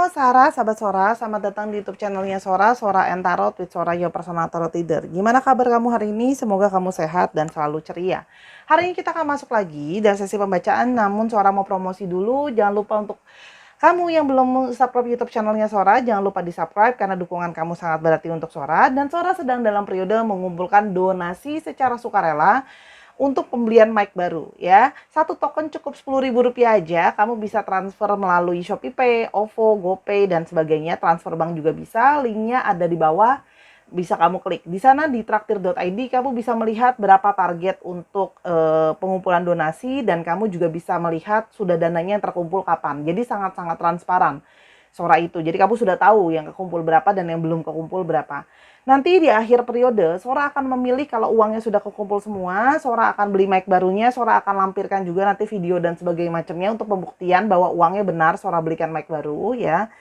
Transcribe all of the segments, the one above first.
Sarah, sahabat Sora, selamat datang di YouTube channelnya Sora, Sora and Tarot with Sora, your personal tarot reader. Gimana kabar kamu hari ini? Semoga kamu sehat dan selalu ceria. Hari ini kita akan masuk lagi dan sesi pembacaan, namun Sora mau promosi dulu. Jangan lupa untuk kamu yang belum subscribe YouTube channelnya Sora, jangan lupa di subscribe karena dukungan kamu sangat berarti untuk Sora. Dan Sora sedang dalam periode mengumpulkan donasi secara sukarela untuk pembelian mic baru ya. Satu token cukup Rp10.000 aja, kamu bisa transfer melalui ShopeePay, OVO, GoPay dan sebagainya. Transfer bank juga bisa, linknya ada di bawah. Bisa kamu klik. Di sana di traktir.id kamu bisa melihat berapa target untuk pengumpulan donasi dan kamu juga bisa melihat sudah dananya yang terkumpul kapan. Jadi sangat-sangat transparan Sora itu. Jadi kamu sudah tahu yang kekumpul berapa dan yang belum kekumpul berapa. Nanti di akhir periode, Sora akan memilih kalau uangnya sudah kekumpul semua, Sora akan beli mic barunya, Sora akan lampirkan juga nanti video dan sebagainya macamnya untuk pembuktian bahwa uangnya benar Sora belikan mic baru ya.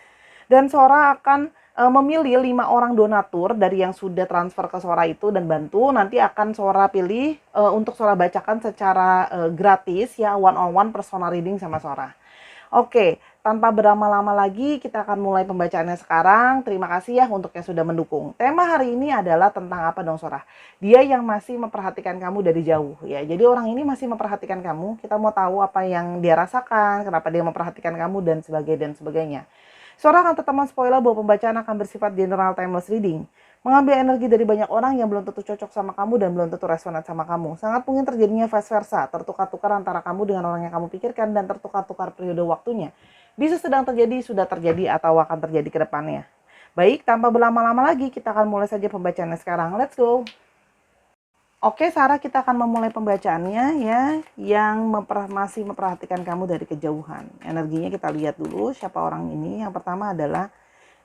Dan Sora akan memilih 5 orang donatur dari yang sudah transfer ke Sora itu dan bantu. Nanti akan Sora pilih untuk Sora bacakan secara gratis ya, one on one personal reading sama Sora. Oke, tanpa berlama-lama lagi kita akan mulai pembacaannya sekarang. Terima kasih ya untuk yang sudah mendukung. Tema hari ini adalah tentang apa dong Sora? Dia yang masih memperhatikan kamu dari jauh ya. Jadi orang ini masih memperhatikan kamu. Kita mau tahu apa yang dia rasakan, kenapa dia memperhatikan kamu dan sebagainya. Sora akan tetap spoiler bahwa pembacaan akan bersifat general timeless reading. Mengambil energi dari banyak orang yang belum tentu cocok sama kamu dan belum tentu resonat sama kamu. Sangat mungkin terjadinya vice versa, tertukar-tukar antara kamu dengan orang yang kamu pikirkan dan tertukar-tukar periode waktunya. Bisa sedang terjadi, sudah terjadi, atau akan terjadi ke depannya. Baik, tanpa berlama-lama lagi, kita akan mulai saja pembacaannya sekarang. Let's go! Oke, Sarah, kita akan memulai pembacaannya ya, yang masih memperhatikan kamu dari kejauhan. Energinya kita lihat dulu siapa orang ini. Yang pertama adalah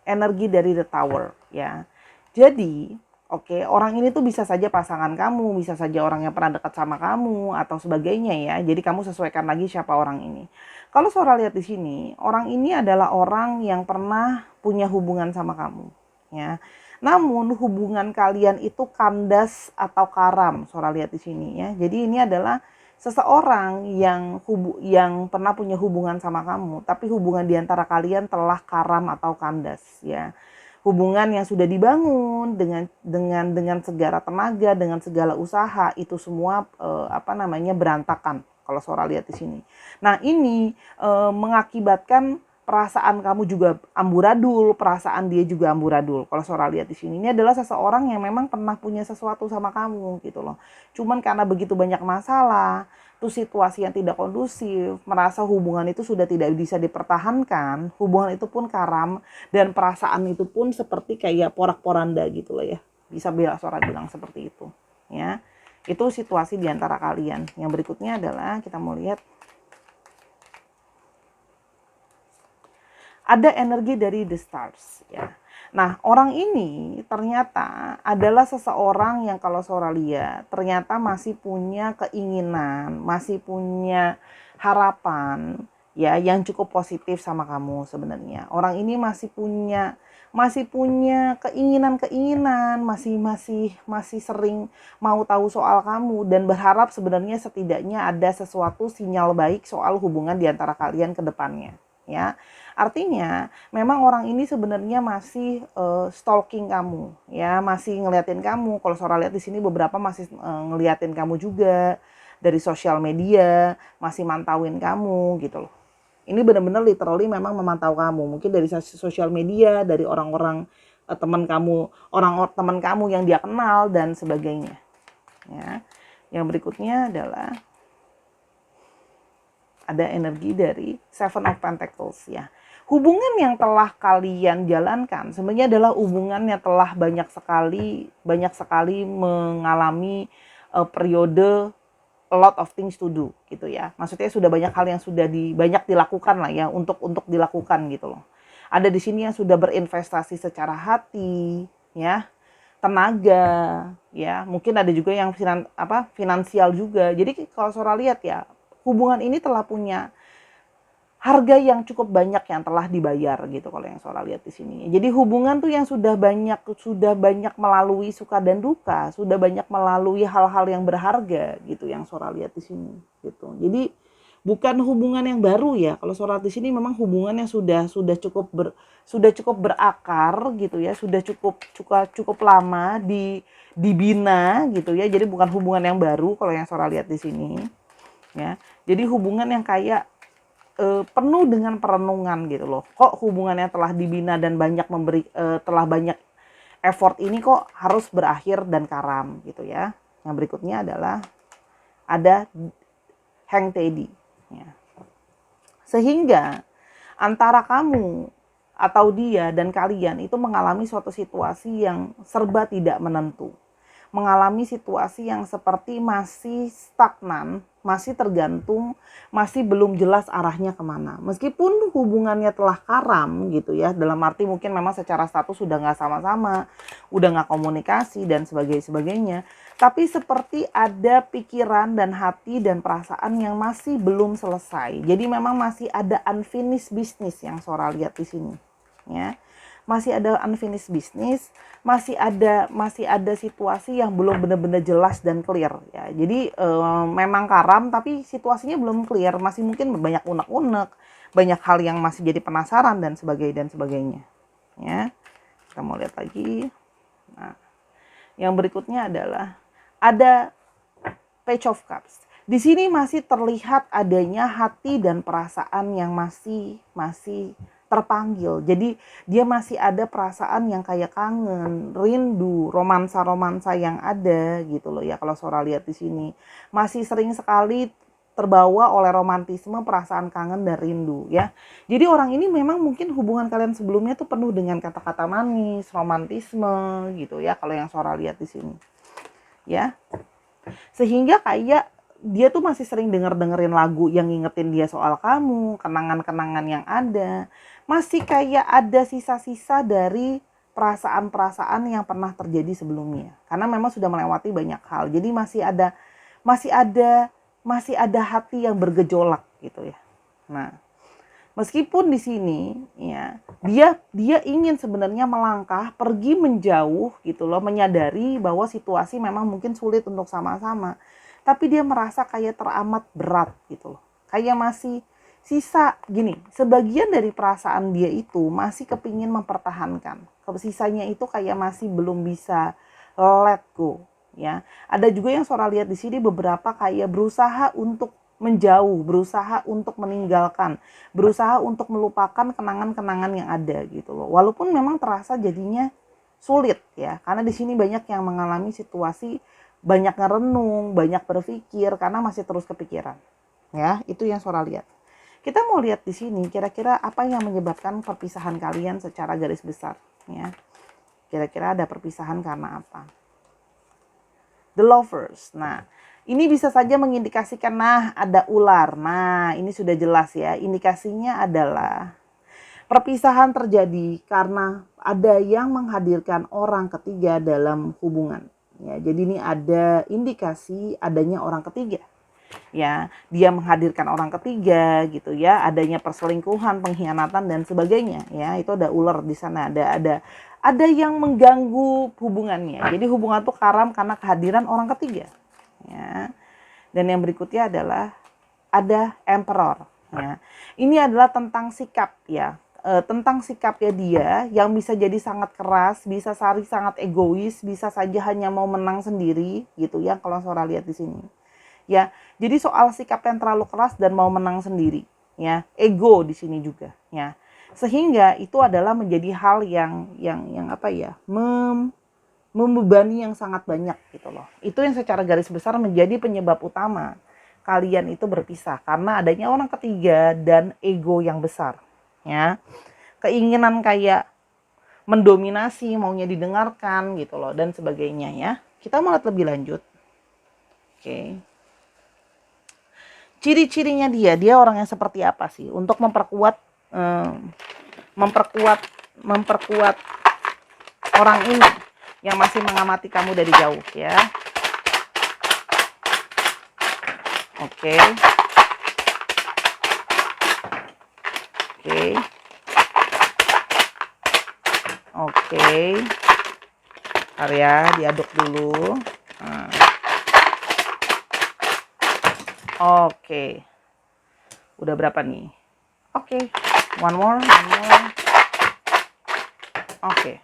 energi dari The Tower ya. Jadi, oke, orang ini tuh bisa saja pasangan kamu, bisa saja orang yang pernah dekat sama kamu atau sebagainya ya. Jadi kamu sesuaikan lagi siapa orang ini. Kalau Sora lihat di sini, orang ini adalah orang yang pernah punya hubungan sama kamu ya. Namun hubungan kalian itu kandas atau karam, Sora lihat di sini ya. Jadi ini adalah seseorang yang pernah punya hubungan sama kamu, tapi hubungan di antara kalian telah karam atau kandas ya. Hubungan yang sudah dibangun dengan segala tenaga, dengan segala usaha, itu semua berantakan kalau Sora lihat di sini. Nah, ini mengakibatkan perasaan kamu juga amburadul, perasaan dia juga amburadul. Kalau Sora lihat di sini, ini adalah seseorang yang memang pernah punya sesuatu sama kamu gitu loh. Cuman karena begitu banyak masalah, tuh situasi yang tidak kondusif, merasa hubungan itu sudah tidak bisa dipertahankan, hubungan itu pun karam dan perasaan itu pun seperti kayak porak-poranda gitu loh ya. Bisa Sora bilang seperti itu, ya. Itu situasi di antara kalian. Yang berikutnya adalah kita mau lihat ada energi dari the stars ya. Nah, orang ini ternyata adalah seseorang yang kalau Sora lihat ternyata masih punya keinginan, masih punya harapan ya yang cukup positif sama kamu sebenarnya. Orang ini masih punya keinginan-keinginan, masih sering mau tahu soal kamu dan berharap sebenarnya setidaknya ada sesuatu sinyal baik soal hubungan di antara kalian ke depannya ya. Artinya memang orang ini sebenarnya masih stalking kamu ya, masih ngeliatin kamu. Kalau Sora lihat di sini beberapa masih ngeliatin kamu juga dari sosial media, masih mantauin kamu gitu loh. Ini benar-benar literally memang memantau kamu. Mungkin dari sosial media, dari orang-orang teman kamu, teman kamu yang dia kenal dan sebagainya. Ya. Yang berikutnya adalah ada energi dari Seven of Pentacles ya. Hubungan yang telah kalian jalankan sebenarnya adalah hubungan yang telah banyak sekali mengalami periode a lot of things to do gitu ya. Maksudnya sudah banyak hal yang sudah banyak dilakukan lah ya untuk dilakukan gitu loh. Ada di sini yang sudah berinvestasi secara hati ya, tenaga ya, mungkin ada juga yang finansial juga. Jadi kalau Sora lihat ya, hubungan ini telah punya harga yang cukup banyak yang telah dibayar gitu kalau yang Sora lihat di sini. Jadi hubungan tuh yang sudah banyak melalui suka dan duka, sudah banyak melalui hal-hal yang berharga gitu yang Sora lihat di sini gitu. Jadi bukan hubungan yang baru ya. Kalau Sora di sini memang hubungan yang sudah cukup berakar gitu ya, sudah cukup lama dibina gitu ya. Jadi bukan hubungan yang baru kalau yang Sora lihat di sini ya. Jadi hubungan yang kayak penuh dengan perenungan gitu loh. Kok hubungannya telah dibina dan telah banyak effort ini kok harus berakhir dan karam gitu ya. Yang berikutnya adalah ada Hang Teddy ya. Sehingga antara kamu atau dia dan kalian itu mengalami suatu situasi yang serba tidak menentu. Mengalami situasi yang seperti masih stagnan, masih tergantung, masih belum jelas arahnya kemana. Meskipun hubungannya telah karam gitu ya, dalam arti mungkin memang secara status sudah nggak sama-sama, udah nggak komunikasi dan sebagainya. Tapi seperti ada pikiran dan hati dan perasaan yang masih belum selesai. Jadi memang masih ada unfinished business yang Sora lihat di sini, ya. Masih ada unfinished business, masih ada situasi yang belum benar-benar jelas dan clear ya. Jadi memang karam tapi situasinya belum clear, masih mungkin banyak unek-unek, banyak hal yang masih jadi penasaran dan sebagainya ya. Kita mau lihat lagi. Nah, yang berikutnya adalah ada Page of Cups. Di sini masih terlihat adanya hati dan perasaan yang masih terpanggil. Jadi dia masih ada perasaan yang kayak kangen, rindu, romansa-romansa yang ada gitu loh ya. Kalau Sora lihat di sini masih sering sekali terbawa oleh romantisme, perasaan kangen dan rindu ya. Jadi orang ini memang mungkin hubungan kalian sebelumnya tuh penuh dengan kata-kata manis, romantisme gitu ya. Kalau yang Sora lihat di sini ya. Sehingga kayak dia tuh masih sering dengerin lagu yang ngingetin dia soal kamu, kenangan-kenangan yang ada. Masih kayak ada sisa-sisa dari perasaan-perasaan yang pernah terjadi sebelumnya. Karena memang sudah melewati banyak hal. Jadi masih ada hati yang bergejolak gitu ya. Nah, meskipun di sini ya dia ingin sebenarnya melangkah pergi menjauh gitu loh, menyadari bahwa situasi memang mungkin sulit untuk sama-sama. Tapi dia merasa kayak teramat berat gitu loh. Kayak masih sisa gini, sebagian dari perasaan dia itu masih kepingin mempertahankan. Sisanya itu kayak masih belum bisa let go ya. Ada juga yang Sora lihat di sini beberapa kayak berusaha untuk menjauh, berusaha untuk meninggalkan, berusaha untuk melupakan kenangan-kenangan yang ada gitu loh. Walaupun memang terasa jadinya sulit ya, karena di sini banyak yang mengalami situasi banyak ngerenung, banyak berpikir karena masih terus kepikiran. Ya, itu yang Sora lihat. Kita mau lihat di sini kira-kira apa yang menyebabkan perpisahan kalian secara garis besar ya. Kira-kira ada perpisahan karena apa? The Lovers. Nah, ini bisa saja mengindikasikan ada ular. Nah, ini sudah jelas ya. Indikasinya adalah perpisahan terjadi karena ada yang menghadirkan orang ketiga dalam hubungan. Ya, jadi ini ada indikasi adanya orang ketiga. Ya, dia menghadirkan orang ketiga gitu ya, adanya perselingkuhan, pengkhianatan dan sebagainya. Ya, itu ada ular di sana, ada yang mengganggu hubungannya. Jadi hubungan itu karam karena kehadiran orang ketiga. Ya. Dan yang berikutnya adalah ada Emperor. Ya. Ini adalah tentang sikap ya. Tentang sikapnya dia yang bisa jadi sangat keras, bisa sangat egois, bisa saja hanya mau menang sendiri gitu ya kalau Sora lihat di sini. Ya, jadi soal sikap yang terlalu keras dan mau menang sendiri, ya, ego di sini juga, ya. Sehingga itu adalah menjadi hal yang apa ya? Membebani yang sangat banyak gitu loh. Itu yang secara garis besar menjadi penyebab utama kalian itu berpisah karena adanya orang ketiga dan ego yang besar. Ya, keinginan kayak mendominasi, maunya didengarkan gitu loh dan sebagainya ya. Kita mau lihat lebih lanjut. Oke. Ciri-cirinya dia orang yang seperti apa sih untuk memperkuat orang ini yang masih mengamati kamu dari jauh ya. Oke. Bentar ya, diaduk dulu. Oke. Udah berapa nih? Oke, one more. Oke.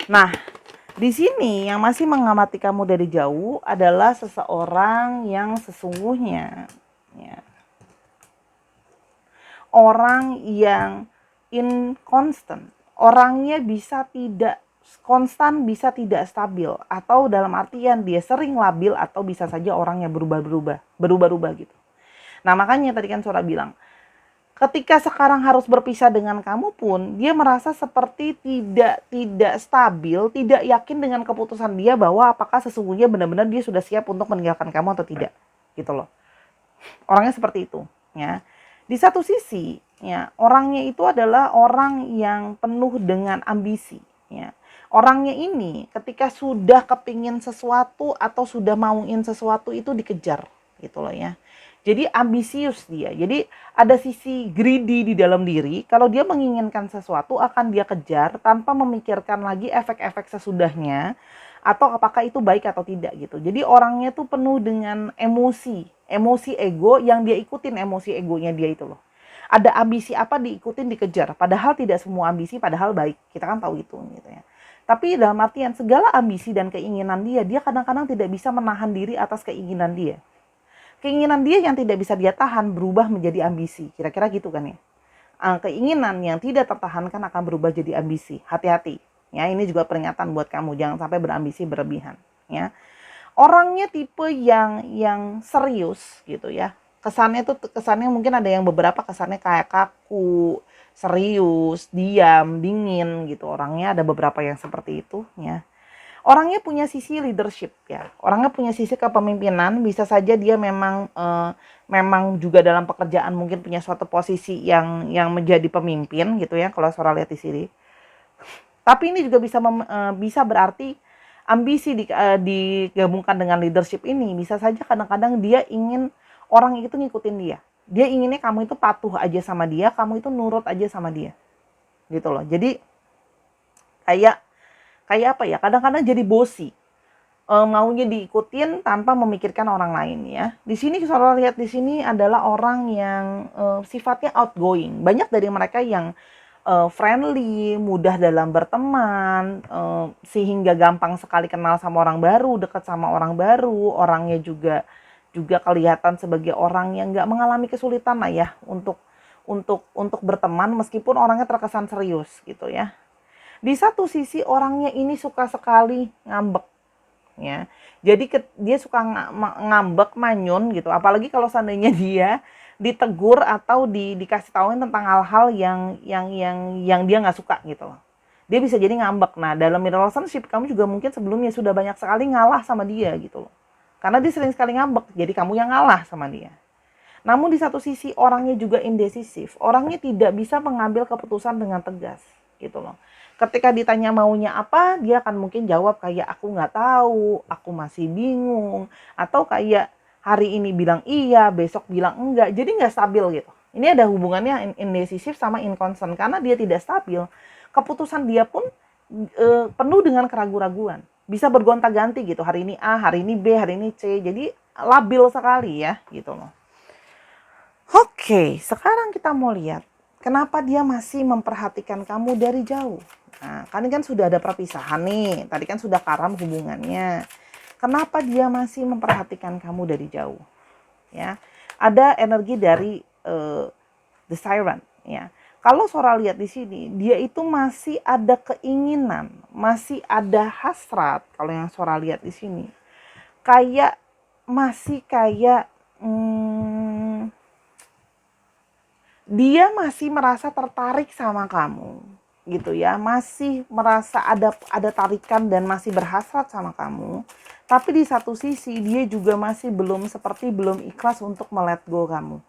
Nah, di sini yang masih mengamati kamu dari jauh adalah seseorang yang sesungguhnya, ya, orang yang inconstant. Orangnya bisa tidak konstan, bisa tidak stabil, atau dalam artian dia sering labil atau bisa saja orangnya berubah-ubah gitu. Nah, makanya tadi kan Sora bilang, ketika sekarang harus berpisah dengan kamu pun, dia merasa seperti tidak stabil, tidak yakin dengan keputusan dia bahwa apakah sesungguhnya benar-benar dia sudah siap untuk meninggalkan kamu atau tidak. Gitu loh. Orangnya seperti itu, ya. Di satu sisi, ya, orangnya itu adalah orang yang penuh dengan ambisi, ya. Orangnya ini ketika sudah kepingin sesuatu atau sudah mauin sesuatu itu dikejar, gitu loh ya. Jadi ambisius dia. Jadi ada sisi greedy di dalam diri. Kalau dia menginginkan sesuatu akan dia kejar tanpa memikirkan lagi efek-efek sesudahnya atau apakah itu baik atau tidak gitu. Jadi orangnya tuh penuh dengan emosi ego yang dia ikutin emosi egonya dia itu loh. Ada ambisi apa diikutin dikejar. Padahal tidak semua ambisi padahal baik. Kita kan tahu itu gitu ya. Tapi dalam artian segala ambisi dan keinginan dia kadang-kadang tidak bisa menahan diri atas keinginan dia. Keinginan dia yang tidak bisa dia tahan berubah menjadi ambisi. Kira-kira gitu kan ya. Keinginan yang tidak tertahankan akan berubah jadi ambisi. Hati-hati. Ya, ini juga peringatan buat kamu, jangan sampai berambisi berlebihan, ya. Orangnya tipe yang serius gitu ya. Kesannya mungkin ada yang beberapa kesannya kayak kaku, serius, diam, dingin gitu. Orangnya ada beberapa yang seperti itu ya. Orangnya punya sisi leadership ya. Orangnya punya sisi kepemimpinan, bisa saja dia memang juga dalam pekerjaan mungkin punya suatu posisi yang menjadi pemimpin gitu ya kalau Sora lihat di sini. Tapi ini juga bisa berarti ambisi digabungkan dengan leadership ini. Bisa saja kadang-kadang dia ingin orang itu ngikutin dia. Dia inginnya kamu itu patuh aja sama dia, kamu itu nurut aja sama dia. Gitu loh. Jadi kayak apa ya? Kadang-kadang jadi bosi. Maunya diikutin tanpa memikirkan orang lain ya. Di sini Saudara lihat di sini adalah orang yang sifatnya outgoing. Banyak dari mereka yang friendly, mudah dalam berteman, sehingga gampang sekali kenal sama orang baru, dekat sama orang baru, orangnya juga kelihatan sebagai orang yang nggak mengalami kesulitan lah ya untuk berteman meskipun orangnya terkesan serius gitu ya. Di satu sisi orangnya ini suka sekali ngambek ya. Jadi dia suka ngambek, manyun gitu. Apalagi kalau seandainya dia ditegur atau dikasih tauin tentang hal-hal yang dia nggak suka gitu loh. Dia bisa jadi ngambek. Nah, dalam relationship kamu juga mungkin sebelumnya sudah banyak sekali ngalah sama dia gitu loh. Karena dia sering sekali ngambek, jadi kamu yang ngalah sama dia. Namun di satu sisi orangnya juga indecisif. Orangnya tidak bisa mengambil keputusan dengan tegas gitu loh. Ketika ditanya maunya apa, dia akan mungkin jawab kayak aku nggak tahu, aku masih bingung, atau kayak hari ini bilang iya, besok bilang enggak, jadi nggak stabil gitu. Ini ada hubungannya indecisif sama inconstant karena dia tidak stabil. Keputusan dia pun penuh dengan keraguan-raguan. Bisa bergonta-ganti gitu, hari ini A, hari ini B, hari ini C, jadi labil sekali ya gitu loh. Oke, sekarang kita mau lihat kenapa dia masih memperhatikan kamu dari jauh. Nah, kan sudah ada perpisahan nih. Tadi kan sudah karam hubungannya. Kenapa dia masih memperhatikan kamu dari jauh? Ya, ada energi dari the siren. Ya, kalau Sora lihat di sini, dia itu masih ada keinginan, masih ada hasrat. Kalau yang Sora lihat di sini, masih kayak dia masih merasa tertarik sama kamu gitu ya, masih merasa ada tarikan dan masih berhasrat sama kamu. Tapi di satu sisi dia juga masih belum ikhlas untuk let go kamu.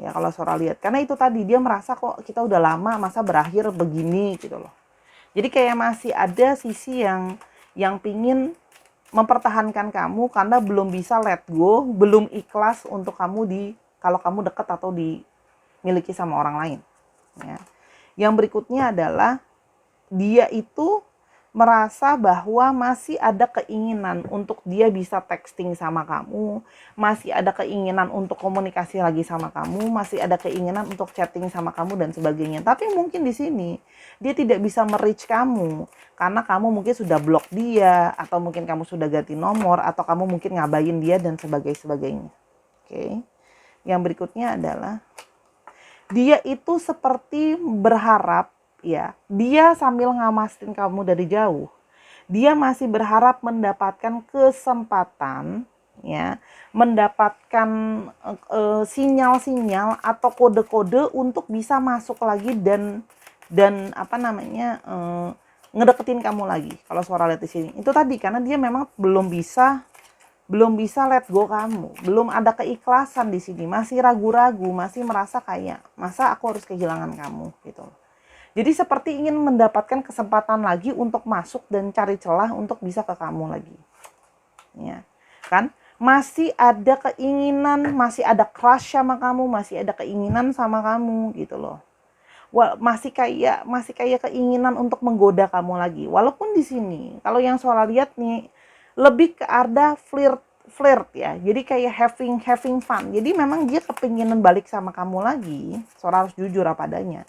Ya kalau Sora lihat, karena itu tadi dia merasa kok kita udah lama masa berakhir begini gitu loh. Jadi kayak masih ada sisi yang pingin mempertahankan kamu karena belum bisa let go, belum ikhlas untuk kamu kalau kamu dekat atau dimiliki sama orang lain. Ya. Yang berikutnya adalah dia itu merasa bahwa masih ada keinginan untuk dia bisa texting sama kamu, masih ada keinginan untuk komunikasi lagi sama kamu, masih ada keinginan untuk chatting sama kamu dan sebagainya. Tapi mungkin di sini dia tidak bisa me-reach kamu karena kamu mungkin sudah blok dia, atau mungkin kamu sudah ganti nomor, atau kamu mungkin ngabain dia dan sebagainya. Oke. Yang berikutnya adalah dia itu seperti berharap, ya, dia sambil ngamasin kamu dari jauh. Dia masih berharap mendapatkan kesempatan, ya, mendapatkan sinyal-sinyal atau kode-kode untuk bisa masuk lagi dan apa namanya ngedeketin kamu lagi. Kalau suara lihat di sini itu tadi, karena dia memang belum bisa let go kamu, belum ada keikhlasan di sini, masih ragu-ragu, masih merasa kayak masa aku harus kehilangan kamu gitu. Jadi seperti ingin mendapatkan kesempatan lagi untuk masuk dan cari celah untuk bisa ke kamu lagi. Ya. Kan? Masih ada keinginan, masih ada crush sama kamu, masih ada keinginan sama kamu gitu loh. Masih kayak keinginan untuk menggoda kamu lagi. Walaupun di sini kalau yang Sora lihat nih lebih ke arah flirt ya. Jadi kayak having fun. Jadi memang dia kepinginan balik sama kamu lagi. Sora harus jujur apa adanya.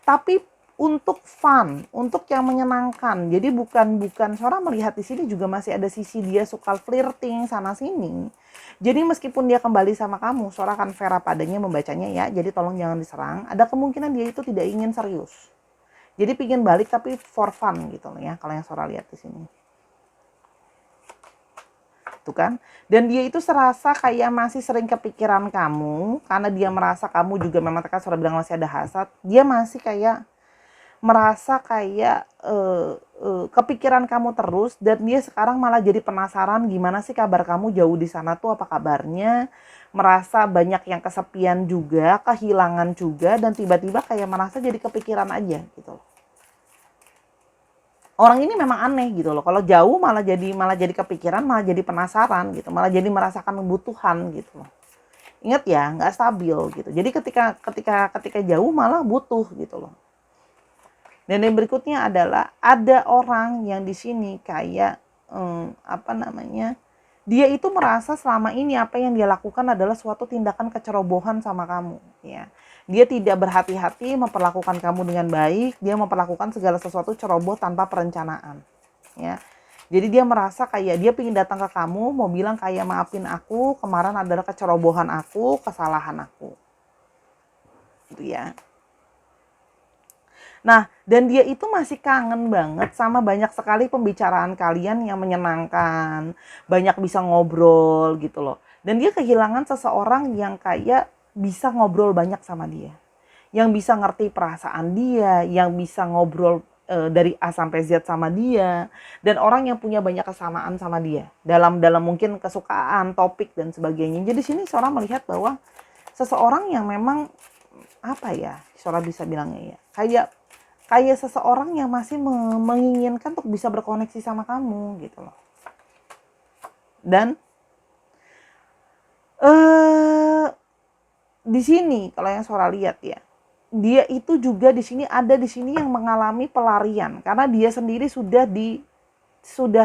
Tapi untuk fun, untuk yang menyenangkan. Jadi bukan Sora melihat di sini juga masih ada sisi dia suka flirting sana sini. Jadi meskipun dia kembali sama kamu, Sora akan fair padanya membacanya ya. Jadi tolong jangan diserang. Ada kemungkinan dia itu tidak ingin serius. Jadi pingin balik tapi for fun gitu ya. Kalau yang Sora lihat di sini. Tuh kan? Dan dia itu serasa kayak masih sering kepikiran kamu. Karena dia merasa kamu juga memang kan Sora bilang masih ada hasad. Dia masih kayak merasa kayak kepikiran kamu terus, dan dia sekarang malah jadi penasaran gimana sih kabar kamu jauh di sana tuh, apa kabarnya, merasa banyak yang kesepian juga, kehilangan juga, dan tiba-tiba kayak merasa jadi kepikiran aja gitu loh. Orang ini memang aneh gitu loh, kalau jauh malah jadi kepikiran, malah jadi penasaran gitu, malah jadi merasakan kebutuhan gitu loh. Ingat ya, nggak stabil gitu. Jadi ketika jauh malah butuh gitu loh. Dan yang berikutnya adalah ada orang yang di sini kayak dia itu merasa selama ini apa yang dia lakukan adalah suatu tindakan kecerobohan sama kamu, ya. Dia tidak berhati-hati memperlakukan kamu dengan baik, dia memperlakukan segala sesuatu ceroboh tanpa perencanaan, ya. Jadi dia merasa kayak dia ingin datang ke kamu mau bilang kayak maafin aku, kemarin adalah kecerobohan aku, kesalahan aku. Gitu ya. Nah, dan dia itu masih kangen banget sama banyak sekali pembicaraan kalian yang menyenangkan, banyak bisa ngobrol gitu loh. Dan dia kehilangan seseorang yang kayak bisa ngobrol banyak sama dia, yang bisa ngerti perasaan dia, yang bisa ngobrol dari A sampai Z sama dia, dan orang yang punya banyak kesamaan sama dia dalam mungkin kesukaan, topik dan sebagainya. Jadi sini Sora melihat bahwa seseorang yang memang apa ya, Sora bisa bilangnya ya, kayak seseorang yang masih menginginkan untuk bisa berkoneksi sama kamu gitu loh. Dan di sini kalau yang Sora lihat ya, dia itu juga di sini yang mengalami pelarian karena dia sendiri sudah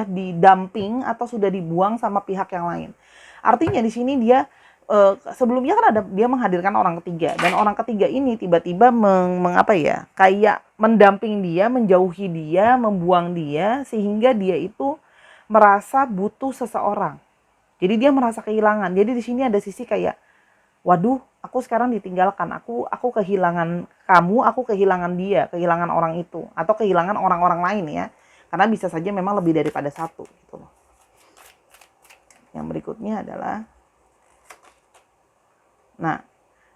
didamping atau sudah dibuang sama pihak yang lain. Artinya di sini dia sebelumnya kan dia menghadirkan orang ketiga, dan orang ketiga ini tiba-tiba kayak mendamping dia, menjauhi dia, membuang dia, sehingga dia itu merasa butuh seseorang. Jadi dia merasa kehilangan. Jadi di sini ada sisi kayak, waduh, aku sekarang ditinggalkan, aku kehilangan kamu, aku kehilangan dia, kehilangan orang itu, atau kehilangan orang-orang lain ya. Karena bisa saja memang lebih daripada satu gitu loh. Yang berikutnya adalah, nah,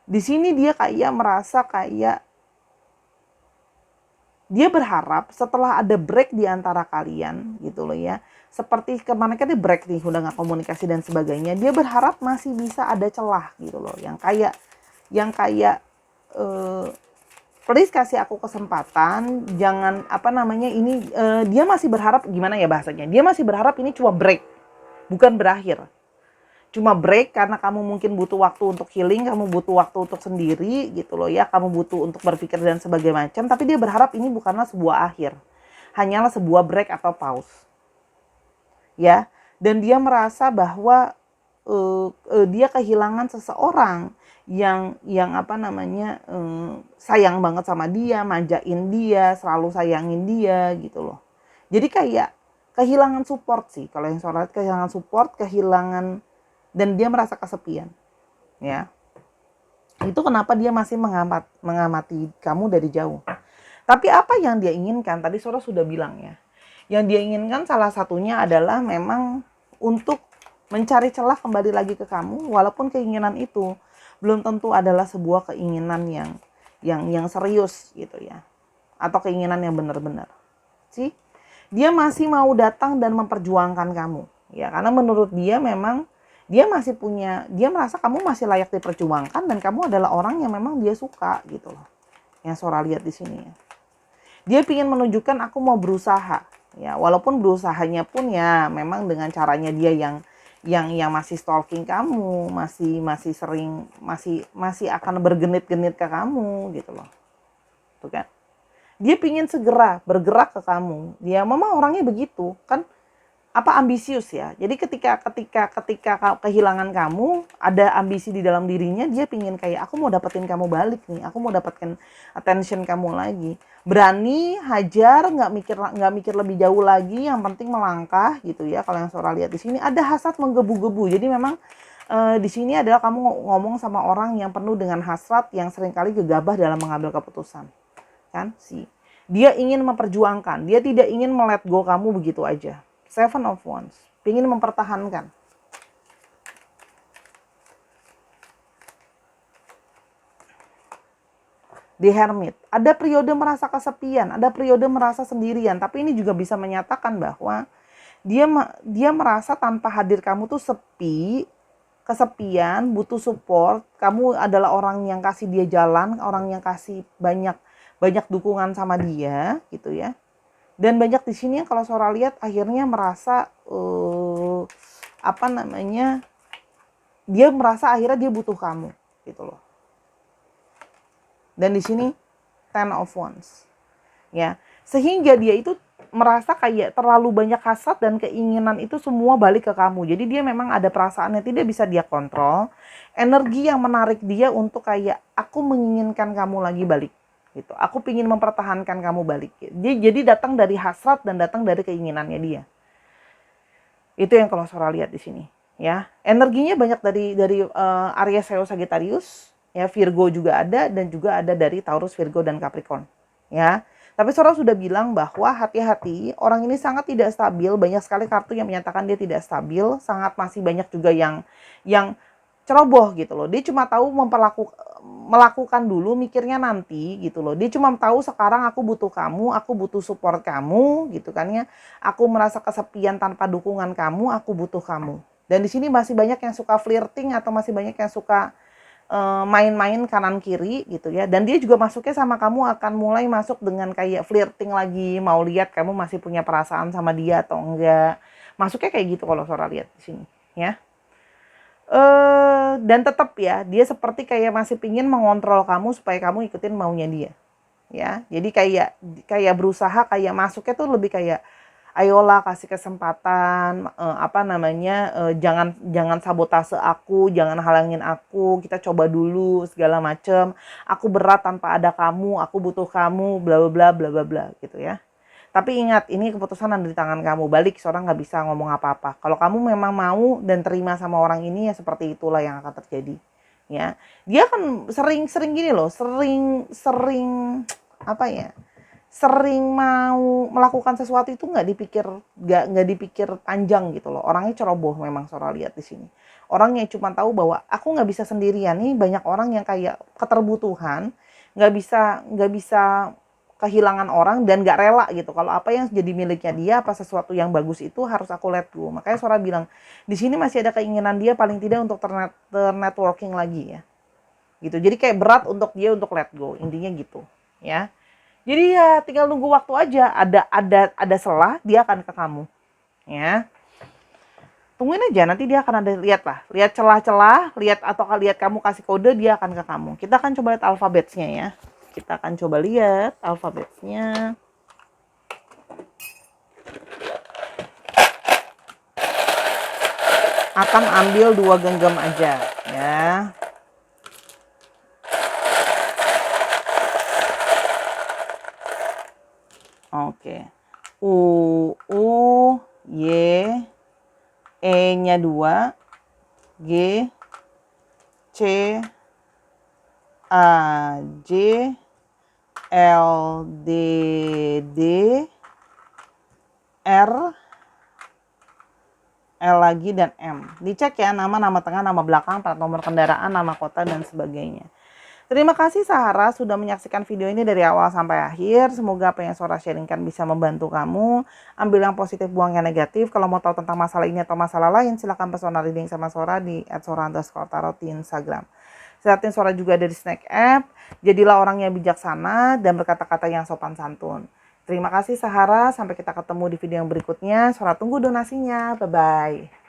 di sini dia kayak merasa kayak dia berharap setelah ada break di antara kalian gitu loh ya. Seperti kemana kan dia break nih, udah gak komunikasi dan sebagainya. Dia berharap masih bisa ada celah gitu loh. Yang kayak please kasih aku kesempatan, jangan dia masih berharap, gimana ya bahasanya, dia masih berharap ini cuma break, bukan berakhir. Cuma break karena kamu mungkin butuh waktu untuk healing, kamu butuh waktu untuk sendiri gitu loh ya, kamu butuh untuk berpikir dan sebagainya macam, tapi dia berharap ini bukanlah sebuah akhir. hanyalah sebuah break atau pause. Ya, dan dia merasa bahwa dia kehilangan seseorang yang apa namanya sayang banget sama dia, manjain dia, selalu sayangin dia gitu loh. Jadi kayak kehilangan support sih, kalau yang sholat kehilangan support, kehilangan, dan dia merasa kesepian, ya. Itu kenapa dia masih mengamati kamu dari jauh. Tapi apa yang dia inginkan? Tadi Sora sudah bilang ya. Yang dia inginkan salah satunya adalah memang untuk mencari celah kembali lagi ke kamu, walaupun keinginan itu belum tentu adalah sebuah keinginan yang serius gitu ya, atau keinginan yang benar-benar. Sih, dia masih mau datang dan memperjuangkan kamu, ya, karena menurut dia memang dia masih punya, dia merasa kamu masih layak diperjuangkan dan kamu adalah orang yang memang dia suka gitu loh. Yang Sora lihat di sini ya. Dia ingin menunjukkan aku mau berusaha, ya, walaupun berusahanya pun ya memang dengan caranya dia yang masih stalking kamu, masih sering masih akan bergenit-genit ke kamu gitu loh. Tuh kan. Dia pingin segera bergerak ke kamu. Dia memang orangnya begitu, kan ambisius ya. Jadi ketika kehilangan kamu, ada ambisi di dalam dirinya, dia pingin kayak aku mau dapetin kamu balik nih, aku mau dapetin attention kamu lagi. Berani hajar, nggak mikir lebih jauh lagi, yang penting melangkah gitu ya. Kalau yang Sora lihat di sini ada hasrat menggebu-gebu. Jadi memang di sini adalah kamu ngomong sama orang yang penuh dengan hasrat, yang seringkali gegabah dalam mengambil keputusan. Kan sih. Dia ingin memperjuangkan, dia tidak ingin melet go kamu begitu aja. Seven of Wands, ingin mempertahankan. The Hermit, ada periode merasa kesepian, ada periode merasa sendirian, tapi ini juga bisa menyatakan bahwa dia merasa tanpa hadir kamu tuh sepi, kesepian, butuh support. Kamu adalah orang yang kasih dia jalan, orang yang kasih banyak dukungan sama dia gitu ya. Dan banyak di sini yang kalau Sora lihat akhirnya merasa dia merasa akhirnya dia butuh kamu gitu loh. Dan di sini Ten of Wands. Ya, sehingga dia itu merasa kayak terlalu banyak hasrat dan keinginan itu semua balik ke kamu. Jadi dia memang ada perasaan yang tidak bisa dia kontrol, energi yang menarik dia untuk kayak aku menginginkan kamu lagi balik. Gitu. Aku ingin mempertahankan kamu balik. Jadi datang dari hasrat dan datang dari keinginannya dia. Itu yang kalau Sora lihat di sini, ya. Energinya banyak dari Aries, Leo, Sagittarius, ya, Virgo juga ada, dan juga ada dari Taurus, Virgo, dan Capricorn, ya. Tapi Sora sudah bilang bahwa hati-hati, orang ini sangat tidak stabil. Banyak sekali kartu yang menyatakan dia tidak stabil, sangat masih banyak juga yang ceroboh gitu loh. Dia cuma tahu melakukan dulu, mikirnya nanti gitu loh. Dia cuma tahu sekarang aku butuh kamu, aku butuh support kamu gitu kan ya. Aku merasa kesepian tanpa dukungan kamu, aku butuh kamu. Dan di sini masih banyak yang suka flirting atau masih banyak yang suka main-main kanan kiri gitu ya. Dan dia juga masuknya sama kamu akan mulai masuk dengan kayak flirting lagi, mau lihat kamu masih punya perasaan sama dia atau enggak. Masuknya kayak gitu kalau Sora lihat di sini ya. Dan tetap ya, dia seperti kayak masih pingin mengontrol kamu supaya kamu ikutin maunya dia. Ya, jadi kayak berusaha kayak masuknya tuh lebih kayak ayolah kasih kesempatan, jangan sabotase aku, jangan halangin aku, kita coba dulu segala macem. Aku berat tanpa ada kamu, aku butuh kamu, bla bla bla bla bla gitu ya. Tapi ingat, ini keputusan ada di tangan kamu. Balik, seorang nggak bisa ngomong apa-apa. Kalau kamu memang mau dan terima sama orang ini, ya seperti itulah yang akan terjadi. Ya, dia kan sering gini loh, sering mau melakukan sesuatu itu nggak dipikir panjang gitu loh. Orangnya ceroboh memang Sora lihat di sini. Orang yang cuma tahu bahwa aku nggak bisa sendirian nih. Banyak orang yang kayak keterbutuhan, nggak bisa kehilangan orang dan gak rela gitu. Kalau apa yang jadi miliknya dia, apa sesuatu yang bagus itu harus aku let go. Makanya Sora bilang, di sini masih ada keinginan dia paling tidak untuk networking lagi ya. Gitu. Jadi kayak berat untuk dia untuk let go. Intinya gitu, ya. Jadi ya tinggal nunggu waktu aja. Ada selah, dia akan ke kamu. Ya. Tungguin aja, nanti dia akan ada lihat celah-celah, lihat kamu kasih kode, dia akan ke kamu. Kita akan coba lihat alfabetnya ya. Kita akan coba lihat alfabetnya. Akan ambil 2 genggam aja ya. Oke. U, Y, E-nya 2, G, C, A, J, L, D, D, R, L lagi, dan M. Dicek ya nama tengah, nama belakang, plat nomor kendaraan, nama kota, dan sebagainya. Terima kasih Sahara sudah menyaksikan video ini dari awal sampai akhir. Semoga apa yang Sora sharingkan bisa membantu kamu. Ambil yang positif, buang yang negatif. Kalau mau tahu tentang masalah ini atau masalah lain, silahkan personal reading sama Sora di @sora_tarot di Instagram. Sehatin Sora juga dari Snack App. Jadilah orang yang bijaksana dan berkata-kata yang sopan santun. Terima kasih Sahara, sampai kita ketemu di video yang berikutnya. Sora tunggu donasinya. Bye-bye.